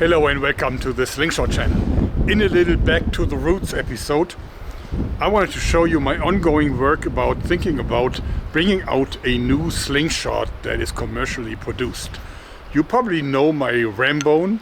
Hello and welcome to the Slingshot channel. In a little Back to the Roots episode, I wanted to show you my ongoing work about thinking about bringing out a new slingshot that is commercially produced. You probably know my Rambone.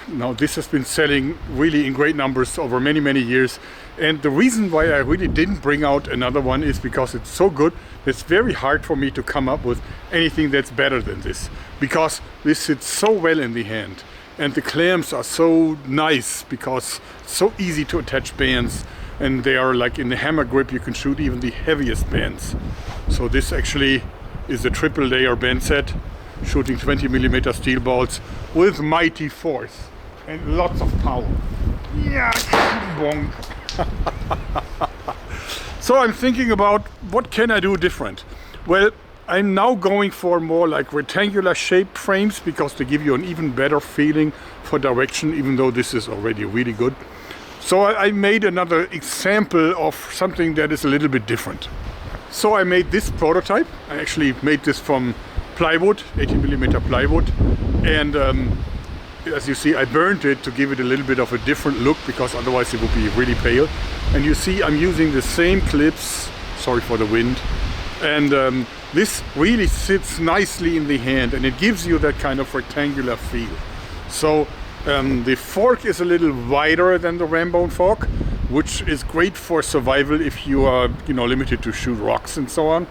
Now this has been selling really in great numbers over many years, and the reason why I really didn't bring out another one is because it's so good. It's very hard for me to come up with anything that's better than this, because this sits so well in the hand. And the clamps are so nice because it's so easy to attach bands, and they are like in the hammer grip, you can shoot even the heaviest bands. So this actually is a triple layer band set, shooting 20mm steel balls with mighty force and lots of power. Yeah, bonk. So I'm thinking about what can I do different. Well, I'm now going for more like rectangular shaped frames because they give you an even better feeling for direction, even though this is already really good. So I made another example of something that is a little bit different. So I made this prototype. I actually made this from plywood, 18mm plywood, and as you see, I burned it to give it a little bit of a different look because otherwise it would be really pale. And you see I'm using the same clips, sorry for the wind, and this really sits nicely in the hand and it gives you that kind of rectangular feel. So the fork is a little wider than the Rambone fork, which is great for survival if you are, limited to shoot rocks and so on.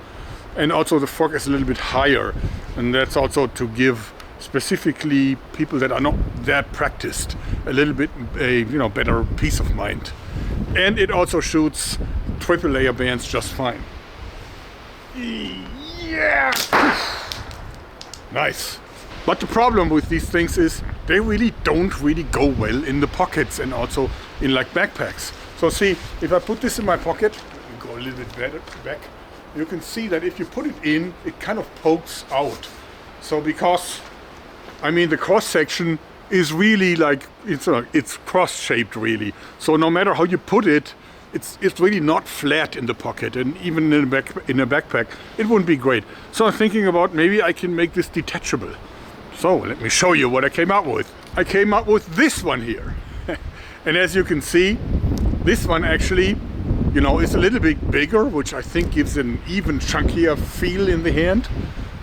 And also the fork is a little bit higher, and that's also to give specifically people that are not that practiced a little bit a better peace of mind. And it also shoots triple layer bands just fine. Yeah! Nice. But the problem with these things is they really don't go well in the pockets and also in like backpacks. So see, if I put this in my pocket, let me go a little bit better back, you can see that if you put it in, it kind of pokes out. So because, the cross section is really like, it's cross-shaped really. So no matter how you put it, it's really not flat in the pocket, and even in a backpack, it wouldn't be great. So I'm thinking about maybe I can make this detachable. So let me show you what I came up with. I came up with this one here. And as you can see, this one actually, is a little bit bigger, which I think gives an even chunkier feel in the hand.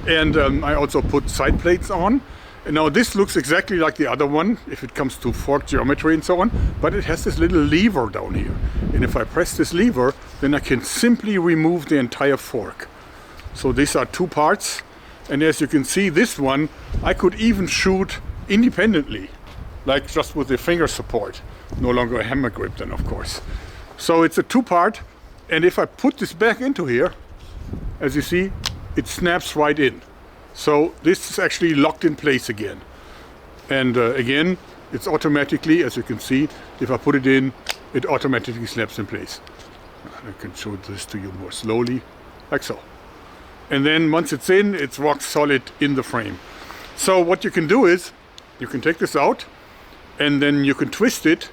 And I also put side plates on. And now this looks exactly like the other one if it comes to fork geometry and so on, but it has this little lever down here. And if I press this lever, then I can simply remove the entire fork. So these are two parts. And as you can see, this one, I could even shoot independently, like just with the finger support. No longer a hammer grip then, of course. So it's a two-part, and if I put this back into here, as you see, it snaps right in. So this is actually locked in place again. And again, it's automatically, as you can see, if I put it in, it automatically snaps in place. I can show this to you more slowly, like so. And then once it's in, it's rock solid in the frame. So what you can do is, you can take this out, and then you can twist it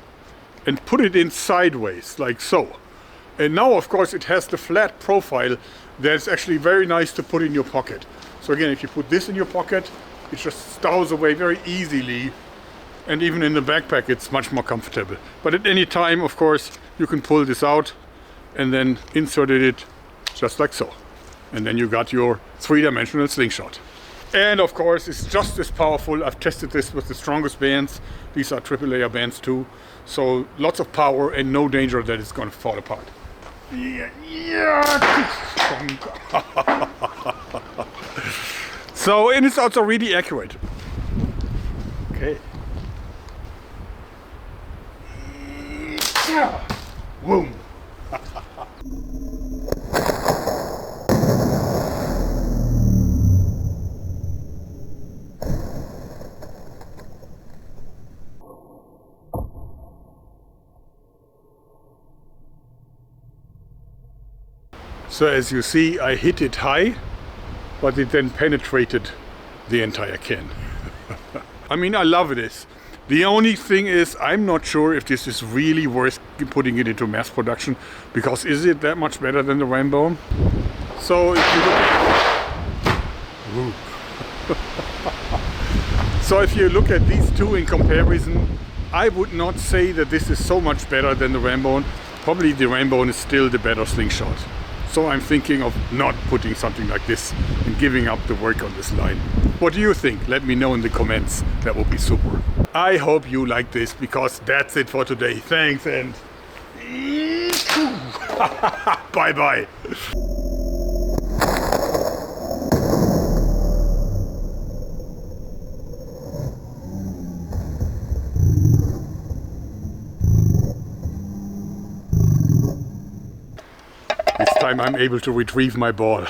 and put it in sideways, like so. And now, of course, it has the flat profile that's actually very nice to put in your pocket. So again, if you put this in your pocket, it just stows away very easily. And even in the backpack, it's much more comfortable. But at any time, of course, you can pull this out and then insert it just like so. And then you got your three-dimensional slingshot. And of course, it's just as powerful. I've tested this with the strongest bands. These are triple layer bands too. So lots of power and no danger that it's going to fall apart. So, and it's also really accurate. Okay. Boom. So as you see, I hit it high, but it then penetrated the entire can. I love this. The only thing is, I'm not sure if this is really worth putting it into mass production, because is it that much better than the Rambone? So if you look So if you look at these two in comparison, I would not say that this is so much better than the Rambone. Probably the Rambone is still the better Slingshot. So I'm thinking of not putting something like this and giving up the work on this line. What do you think? Let me know in the comments. That would be super. I hope you like this, because that's it for today. Thanks and bye bye. This time I'm able to retrieve my ball.